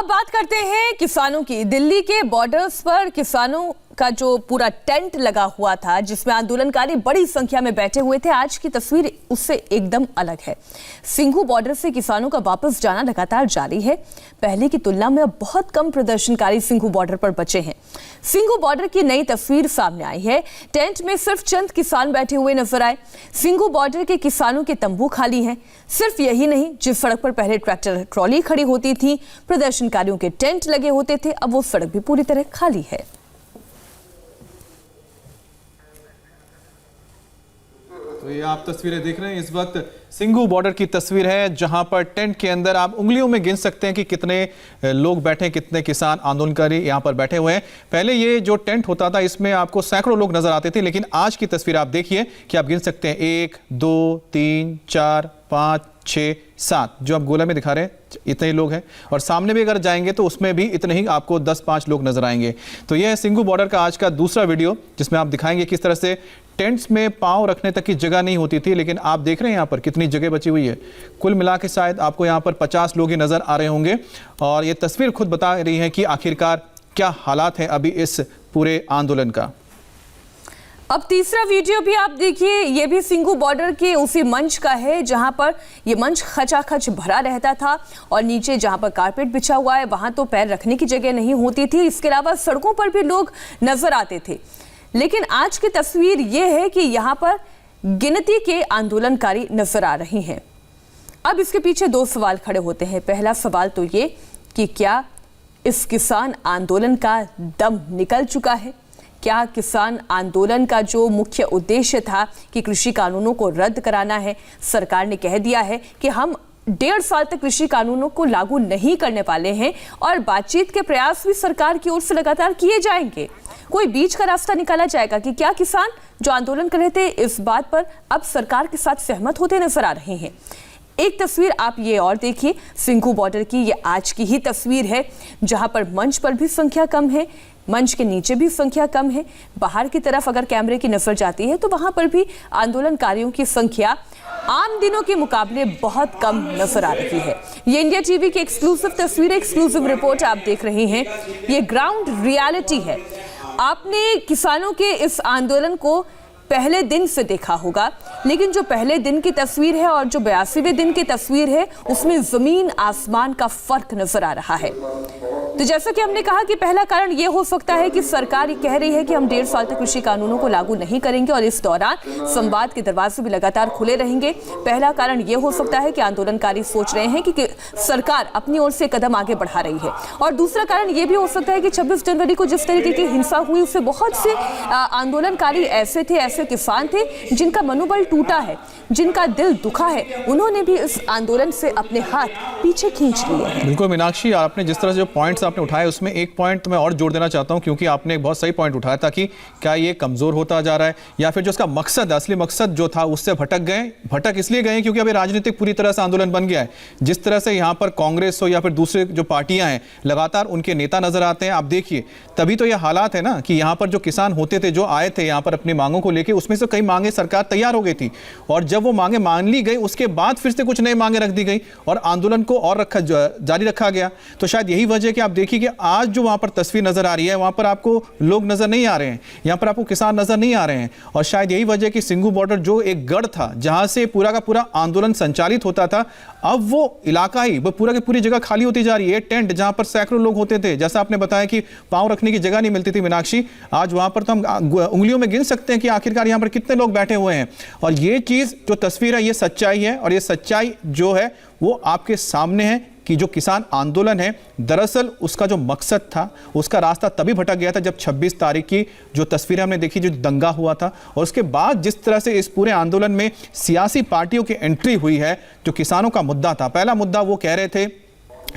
अब बात करते हैं किसानों की। दिल्ली के बॉर्डर्स पर किसानों का जो पूरा टेंट लगा हुआ था, जिसमें आंदोलनकारी बड़ी संख्या में बैठे हुए थे, आज की तस्वीर उससे एकदम अलग है। सिंघू बॉर्डर से किसानों का वापस जाना लगातार जारी है। पहले की तुलना में अब बहुत कम प्रदर्शनकारी सिंघू बॉर्डर पर बचे हैं। सिंघू बॉर्डर की नई तस्वीर सामने आई है। टेंट में सिर्फ चंद किसान बैठे हुए नजर आए। सिंघू बॉर्डर के किसानों के तंबू खाली हैं। सिर्फ यही नहीं, जिस सड़क पर पहले ट्रैक्टर ट्रॉली खड़ी होती थी, प्रदर्शनकारियों के टेंट लगे होते थे, अब वो सड़क भी पूरी तरह खाली है। तो ये आप तस्वीरें देख रहे हैं, इस वक्त सिंघू बॉर्डर की तस्वीर है, जहां पर टेंट के अंदर आप उंगलियों में गिन सकते हैं कि कितने लोग बैठे हैं, कितने किसान आंदोलनकारी यहां पर बैठे हुए हैं। पहले ये जो टेंट होता था, इसमें आपको सैकड़ों लोग नजर आते थे, लेकिन आज की तस्वीर आप देखिए कि आप गिन सकते हैं 1 2 3 4 5 6 7 जो आप गोला में दिखा रहे हैं, इतने ही लोग हैं। और सामने भी अगर जाएंगे तो उसमें भी इतने ही आपको 10-5 लोग नजर आएंगे। तो यह है सिंघू बॉर्डर का आज का दूसरा वीडियो, जिसमें आप दिखाएंगे किस तरह से टेंट्स में पांव रखने तक की जगह नहीं होती थी, लेकिन आप देख रहे हैं यहाँ पर कितनी जगह बची हुई है। कुल मिला के शायद आपको यहाँ पर 50 लोग ही नजर आ रहे होंगे। और ये तस्वीर खुद बता रही है कि आखिरकार क्या हालात हैं अभी इस पूरे आंदोलन का। अब तीसरा वीडियो भी आप देखिए, ये भी सिंघू बॉर्डर के उसी मंच का है, जहां पर ये मंच खचाखच भरा रहता था और नीचे जहां पर कारपेट बिछा हुआ है, वहां तो पैर रखने की जगह नहीं होती थी। इसके अलावा सड़कों पर भी लोग नजर आते थे। लेकिन आज की तस्वीर ये है कि यहाँ पर गिनती के आंदोलनकारी नजर आ रहे हैं। अब इसके पीछे दो सवाल खड़े होते हैं। पहला सवाल तो ये कि क्या इस किसान आंदोलन का दम निकल चुका है? क्या किसान आंदोलन का जो मुख्य उद्देश्य था कि कृषि कानूनों को रद्द कराना है, सरकार ने कह दिया है कि हम 1.5 साल तक कृषि कानूनों को लागू नहीं करने वाले हैं और बातचीत के प्रयास भी सरकार की ओर से लगातार किए जाएंगे। कोई बीच का रास्ता निकाला जाएगा कि क्या किसान जो आंदोलन कर रहे थे, इस बात पर अब सरकार के साथ सहमत होते नजर आ रहे हैं। एक तस्वीर आप ये और देखिए, सिंघू बॉर्डर की ये आज की ही तस्वीर है, जहां पर मंच पर भी संख्या कम है, मंच के नीचे भी संख्या कम है। बाहर की तरफ अगर कैमरे की नजर जाती है तो वहां पर भी आंदोलनकारियों की संख्या आम दिनों के मुकाबले बहुत कम नजर आ रही है। ये इंडिया टीवी की एक्सक्लूसिव तस्वीर, एक्सक्लूसिव रिपोर्ट आप देख रहे हैं। ये ग्राउंड रियलिटी है। आपने किसानों के इस आंदोलन को पहले दिन से देखा होगा, लेकिन जो पहले दिन की तस्वीर है और जो 82वें दिन की तस्वीर है, उसमें जमीन आसमान का फर्क नजर आ रहा है। तो जैसा कि हमने कहा कि पहला कारण यह हो सकता है कि सरकार कह रही है कि हम 1.5 साल तक कृषि कानूनों को लागू नहीं करेंगे और इस दौरान संवाद के दरवाजे भी लगातार खुले रहेंगे। पहला कारण यह हो सकता है कि आंदोलनकारी सोच रहे हैं कि सरकार अपनी ओर से कदम आगे बढ़ा रही है। और दूसरा कारण यह भी हो सकता है कि 26 जनवरी को जिस तरीके की हिंसा हुई, उससे बहुत से आंदोलनकारी ऐसे किसान थे जिनका मनोबल टूटा है, जिनका दिल दुखा है। उन्होंने भी इस आंदोलन से अपने हाथ पीछे खींच लिए हैं। बिल्कुल मीनाक्षी, आपने जिस तरह से जो पॉइंट्स आपने उठाए, उसमें एक पॉइंट तो मैं और जोड़ देना चाहता हूं, क्योंकि आपने एक बहुत सही पॉइंट उठाया था कि क्या ये कमजोर होता जा रहा है या फिर जो उसका मकसद, असली मकसद जो था, उससे भटक इसलिए गए क्योंकि अभी राजनीतिक पूरी तरह से आंदोलन बन गया है। जिस तरह से यहाँ पर कांग्रेस हो या फिर दूसरे जो पार्टियां हैं, लगातार उनके नेता नजर आते हैं। आप देखिए, तभी तो ये हालात है ना कि यहाँ पर जो किसान होते थे, जो आए थे यहाँ पर अपनी मांगों को लेकर, उसमें से कई मांगे सरकार तैयार हो गई थी और जब वो मांगे मान ली गई, उसके बाद फिर से कुछ नई मांगे रख दी गई और आंदोलन को और जारी रखा गया। तो शायद यही वजह कि आप देखिए कि आज जो वहां पर तस्वीर नजर आ रही है, वहां पर आपको लोग नजर नहीं आ रहे हैं, यहां पर आपको किसान नजर नहीं आ रहे हैं। और शायद यही वजह कि सिंघू बॉर्डर जो एक गढ़ था, जहां से पूरा का पूरा आंदोलन संचालित होता था, अब वो इलाका ही, वो पूरा की पूरी जगह खाली होती जा रही है। टेंट जहां पर सैकड़ों लोग होते थे, जैसा आपने बताया कि पांव रखने की जगह नहीं मिलती थी मीनाक्षी, आज वहां पर तो हम उंगलियों में गिन सकते हैं कि आखिरकार यहां पर कितने लोग बैठे हुए हैं। और ये चीज जो तस्वीर है, ये सच्चाई है और ये सच्चाई जो है वो आपके सामने है कि जो किसान आंदोलन है, दरअसल उसका जो मकसद था, उसका रास्ता तभी भटक गया था जब 26 तारीख की जो तस्वीरें हमने देखी, जो दंगा हुआ था, और उसके बाद जिस तरह से इस पूरे आंदोलन में सियासी पार्टियों की एंट्री हुई है। जो किसानों का मुद्दा था, पहला मुद्दा वो कह रहे थे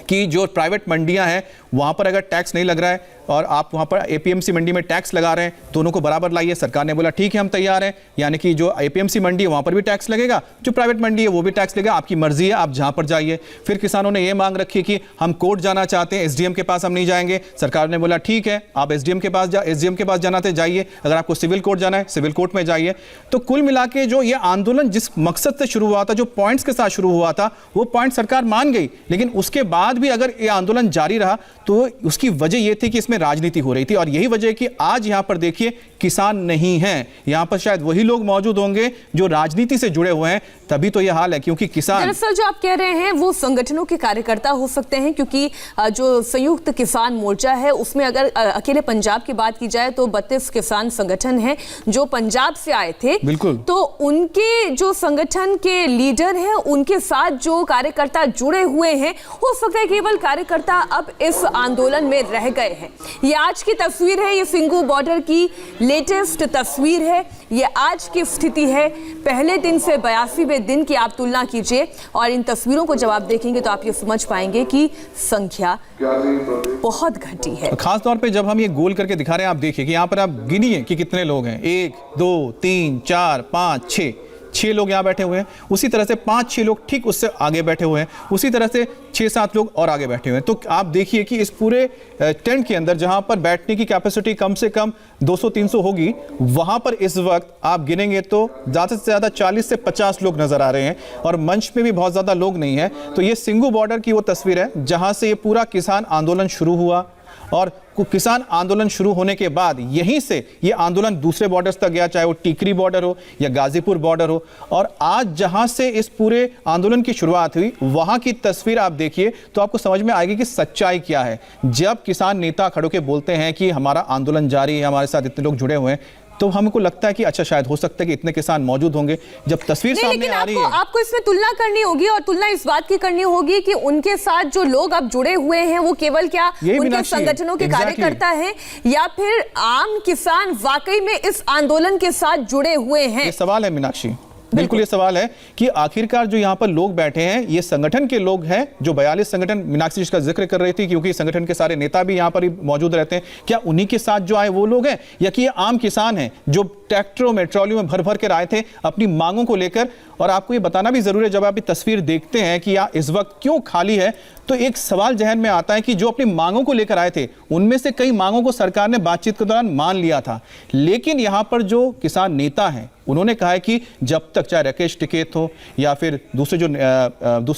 कि जो प्राइवेट मंडियां हैं, वहां पर अगर टैक्स नहीं लग रहा है, और आप वहाँ पर एपीएमसी मंडी में टैक्स लगा रहे हैं, दोनों को बराबर लाइए। सरकार ने बोला ठीक है हम तैयार हैं, यानी कि जो एपीएमसी मंडी है वहाँ पर भी टैक्स लगेगा, जो प्राइवेट मंडी है वो भी टैक्स लगेगा, आपकी मर्जी है आप जहाँ पर जाइए। फिर किसानों ने ये मांग रखी कि हम कोर्ट जाना चाहते हैं, एसडीएम के पास हम नहीं जाएंगे। सरकार ने बोला ठीक है आप एसडीएम के पास जाना तो जाइए, अगर आपको सिविल कोर्ट जाना है सिविल कोर्ट में जाइए। तो कुल मिला के जो ये आंदोलन जिस मकसद से शुरू हुआ था, जो पॉइंट्स के साथ शुरू हुआ था, वो पॉइंट सरकार मान गई, लेकिन उसके बाद भी अगर ये आंदोलन जारी रहा तो उसकी वजह यह थी कि इसमें राजनीति हो रही थी। और यही वजह है कि आज यहां पर देखिए किसान नहीं हैं, यहां पर शायद वही लोग मौजूद होंगे जो राजनीति से जुड़े हुए हैं, तभी तो यह हाल है। क्योंकि किसान, दरअसल जो आप कह रहे हैं वो संगठनों के कार्यकर्ता हो सकते हैं, क्योंकि जो संयुक्त किसान मोर्चा है उसमें अगर अकेले पंजाब की बात की जाए तो 32 किसान संगठन हैं जो पंजाब से आए थे। बिल्कुल। तो उनके जो संगठन के लीडर हैं उनके साथ जो कार्यकर्ता जुड़े हुए हैं, हो सकता है केवल कार्यकर्ता अब इस आंदोलन में रह गए हैं। ये आज की तस्वीर है, ये सिंगू बॉर्डर की लेटेस्ट तस्वीर है, ये आज की स्थिति है। पहले दिन से 82वें दिन की आप तुलना कीजिए और इन तस्वीरों को जब आप देखेंगे तो आप ये समझ पाएंगे कि संख्या बहुत घटी है। खास तौर पे जब हम ये गोल करके दिखा रहे हैं, आप देखिए कि यहाँ पर आप गिनिए कि कितने लोग हैं, 1 2 3 4 5 6 लोग यहाँ बैठे हुए हैं। उसी तरह से 5-6 लोग ठीक उससे आगे बैठे हुए हैं, उसी तरह से 6-7 लोग और आगे बैठे हुए हैं। तो आप देखिए कि इस पूरे टेंट के अंदर जहाँ पर बैठने की कैपेसिटी कम से कम 200-300 होगी, वहाँ पर इस वक्त आप गिनेंगे तो ज़्यादा से ज़्यादा 40 से 50 लोग नजर आ रहे हैं और मंच में भी बहुत ज़्यादा लोग नहीं है। तो ये सिंगू बॉर्डर की वो तस्वीर है जहाँ से ये पूरा किसान आंदोलन शुरू हुआ और किसान आंदोलन शुरू होने के बाद यहीं से ये आंदोलन दूसरे बॉर्डर्स तक गया, चाहे वो टीकरी बॉर्डर हो या गाजीपुर बॉर्डर हो। और आज जहां से इस पूरे आंदोलन की शुरुआत हुई वहां की तस्वीर आप देखिए तो आपको समझ में आएगी कि सच्चाई क्या है। जब किसान नेता खड़े होकर बोलते हैं कि हमारा आंदोलन जारी है, हमारे साथ इतने लोग जुड़े हुए हैं, तो हमको लगता है कि अच्छा शायद हो सकता है कि इतने किसान मौजूद होंगे। जब तस्वीर सामने आ रही है, आपको इसमें तुलना करनी होगी और तुलना इस बात की करनी होगी कि उनके साथ जो लोग अब जुड़े हुए हैं वो केवल क्या उनके संगठनों के कार्यकर्ता हैं या फिर आम किसान वाकई में इस आंदोलन के साथ जुड़े हुए हैं? ये सवाल है मीनाक्षी, बिल्कुल ये सवाल है कि आखिरकार जो यहाँ पर लोग बैठे हैं ये संगठन के लोग हैं, जो 42 संगठन मीनाक्षी जिसका जिक्र कर रही थी, क्योंकि संगठन के सारे नेता भी यहाँ पर मौजूद रहते हैं। क्या उन्हीं के साथ जो आए वो लोग हैं या कि ये आम किसान हैं जो ट्रैक्टरों में ट्रॉलियों में भर भर कर आए थे अपनी मांगों को लेकर? और आपको ये बताना भी जरूरी है, जब आप ये तस्वीर देखते हैं कि यह इस वक्त क्यों खाली है, तो एक सवाल जहन में आता है कि जो अपनी मांगों को लेकर आए थे उनमें से कई मांगों को सरकार ने बातचीत के दौरान मान लिया था, लेकिन यहां पर जो किसान नेता हैं उन्होंने कहा है कि जब तक चाहे राकेश टिकैत हो या फिर दूसरे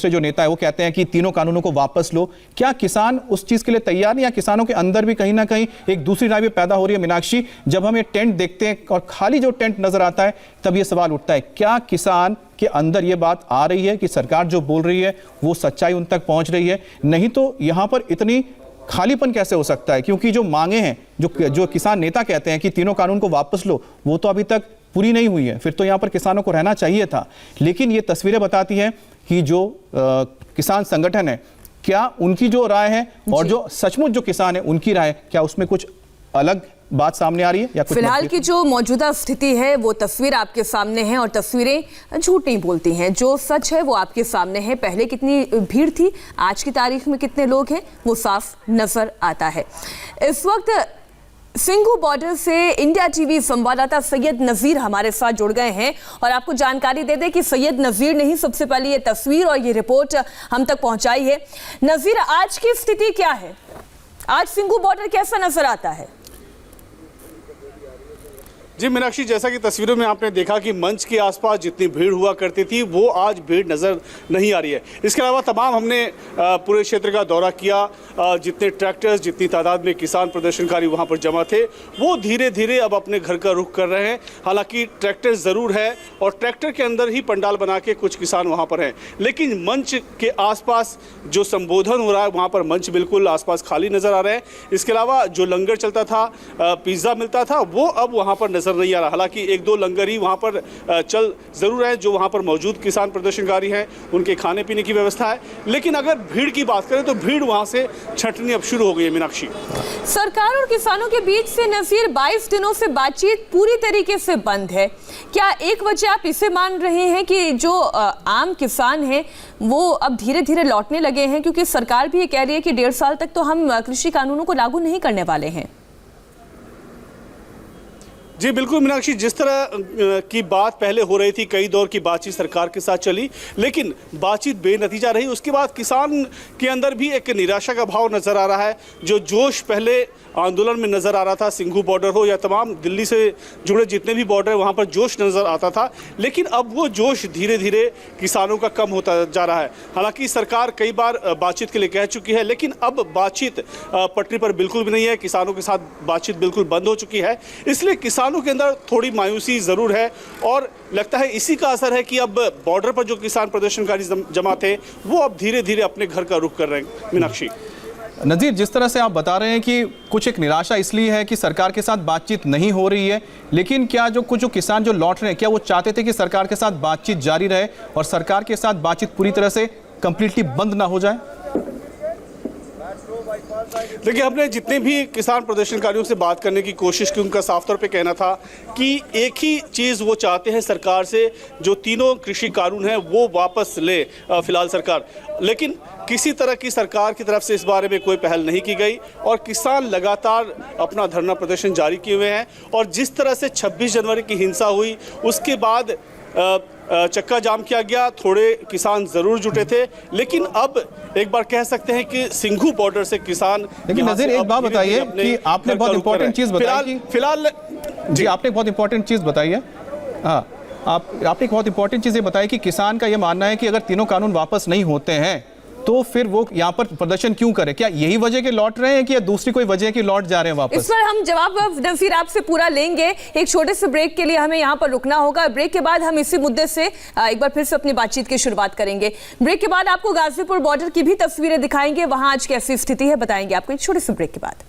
जो नेता है वो कहते हैं कि तीनों कानूनों को वापस लो। क्या किसान उस चीज के लिए तैयार नहीं, या किसानों के अंदर भी कहीं ना कहीं एक दूसरी राय भी पैदा हो रही है? मीनाक्षी, जब हम ये टेंट देखते हैं और खाली जो टेंट नजर आता है तब ये सवाल उठता है, क्या किसान के अंदर ये बात आ रही है कि सरकार जो बोल रही है वो सच्चाई उन तक पहुंच रही है? नहीं तो यहां पर इतनी खालीपन कैसे हो सकता है? क्योंकि जो मांगे हैं, जो किसान नेता कहते हैं कि तीनों कानून को वापस लो, वो तो अभी तक पूरी नहीं हुई है। फिर तो यहां पर किसानों को रहना चाहिए था। लेकिन ये तस्वीरें बताती हैं कि जो किसान संगठन है, क्या उनकी जो राय है और जो सचमुच जो किसान है उनकी राय, क्या उसमें कुछ अलग बात सामने आ रही है या कुछ? फिलहाल की जो मौजूदा स्थिति है वो तस्वीर आपके सामने है और तस्वीरें झूठ नहीं बोलती हैं, जो सच है वो आपके सामने है। पहले कितनी भीड़ थी, आज की तारीख में कितने लोग हैं, वो साफ नजर आता है। इस वक्त सिंगू बॉर्डर से इंडिया टीवी संवाददाता सैयद नजीर हमारे साथ जुड़ गए हैं और आपको जानकारी दे दें कि सैयद नजीर ने ही सबसे पहले ये तस्वीर और ये रिपोर्ट हम तक पहुंचाई है। नजीर, आज की स्थिति क्या है? आज सिंगू बॉर्डर कैसा नजर आता है? जी मीनाक्षी, जैसा कि तस्वीरों में आपने देखा कि मंच के आसपास जितनी भीड़ हुआ करती थी वो आज भीड़ नज़र नहीं आ रही है। इसके अलावा तमाम हमने पूरे क्षेत्र का दौरा किया, जितने ट्रैक्टर्स, जितनी तादाद में किसान प्रदर्शनकारी वहां पर जमा थे वो धीरे धीरे अब अपने घर का रुख कर रहे हैं। हालांकि ट्रैक्टर ज़रूर है और ट्रैक्टर के अंदर ही पंडाल बना के कुछ किसान वहाँ पर हैं, लेकिन मंच के आसपास जो संबोधन हो रहा है वहाँ पर मंच बिल्कुल आसपास खाली नज़र आ रहे हैं। इसके अलावा जो लंगर चलता था, पिज़्ज़ा मिलता था, वो अब वहाँ पर नजर नहीं आ रहा। हालांकि एक दो लंगर ही वहां पर चल जरूर है, जो वहां पर मौजूद किसान प्रदर्शनकारी हैं उनके खाने पीने की व्यवस्था है, लेकिन अगर भीड़ की बात करें तो भीड़ वहां से छंटनी अब शुरू हो गई है। मीनाक्षी, सरकार और किसानों के बीच से नसीर 22 दिनों से बातचीत पूरी तरीके से बंद है। क्या एक वजह आप इसे मान रहे हैं कि जो आम किसान हैं वो अब धीरे धीरे लौटने लगे हैं, क्योंकि सरकार भी ये कह रही है कि 1.5 साल तक तो हम कृषि कानूनों को लागू नहीं करने वाले हैं? जी बिल्कुल मीनाक्षी, जिस तरह की बात पहले हो रही थी, कई दौर की बातचीत सरकार के साथ चली, लेकिन बातचीत बेनतीजा रही। उसके बाद किसान के अंदर भी एक निराशा का भाव नजर आ रहा है। जो जोश पहले आंदोलन में नजर आ रहा था, सिंघू बॉर्डर हो या तमाम दिल्ली से जुड़े जितने भी बॉर्डर है वहाँ पर जोश नजर आता था, लेकिन अब वो जोश धीरे धीरे किसानों का कम होता जा रहा है। हालांकि सरकार कई बार बातचीत के लिए कह चुकी है, लेकिन अब बातचीत पटरी पर बिल्कुल भी नहीं है। किसानों के साथ बातचीत बिल्कुल बंद हो चुकी है, इसलिए किसानों के अंदर थोड़ी मायूसी जरूर है और लगता है इसी का असर है कि अब बॉर्डर पर जो किसान प्रदर्शनकारी जमा थे वो अब धीरे धीरे अपने घर का रुख कर रहे हैं। मीनाक्षी, नज़ीर, जिस तरह से आप बता रहे हैं कि कुछ एक निराशा इसलिए है कि सरकार के साथ बातचीत नहीं हो रही है, लेकिन क्या जो कुछ किसान जो लौट रहे हैं, क्या वो चाहते थे कि सरकार के साथ बातचीत जारी रहे और सरकार के साथ बातचीत पूरी तरह से कंप्लीटली बंद ना हो जाए? देखिए, हमने जितने भी किसान प्रदर्शनकारियों से बात करने की कोशिश की, उनका साफ तौर पे कहना था कि एक ही चीज़ वो चाहते हैं सरकार से, जो तीनों कृषि कानून हैं वो वापस ले फिलहाल सरकार। लेकिन किसी तरह की सरकार की तरफ से इस बारे में कोई पहल नहीं की गई और किसान लगातार अपना धरना प्रदर्शन जारी किए हुए हैं। और जिस तरह से 26 जनवरी की हिंसा हुई, उसके बाद चक्का जाम किया गया, थोड़े किसान जरूर जुटे थे, लेकिन अब एक बार कह सकते हैं कि सिंघू बॉर्डर से किसान। लेकिन नज़ीर, एक बात बताइए कि आपने बहुत इंपॉर्टेंट चीज़ बताई फिलहाल जी, आपने बहुत इंपॉर्टेंट चीज़ बताई है। हाँ, आपने एक बहुत इंपॉर्टेंट चीज़ ये बताई कि किसान का ये मानना है कि अगर तीनों कानून वापस नहीं होते हैं तो फिर वो यहाँ पर प्रदर्शन क्यों करे? क्या यही वजह के लौट रहे हैं कि या दूसरी कोई वजह की लौट जा रहे हैं वापस? इस पर हम जवाब नसीर आपसे पूरा लेंगे। एक छोटे से ब्रेक के लिए हमें यहाँ पर रुकना होगा। ब्रेक के बाद हम इसी मुद्दे से एक बार फिर से अपनी बातचीत की शुरुआत करेंगे। ब्रेक के बाद आपको गाजीपुर बॉर्डर की भी तस्वीरें दिखाएंगे, वहां आज कैसी स्थिति है बताएंगे आपको एक छोटे से ब्रेक के बाद।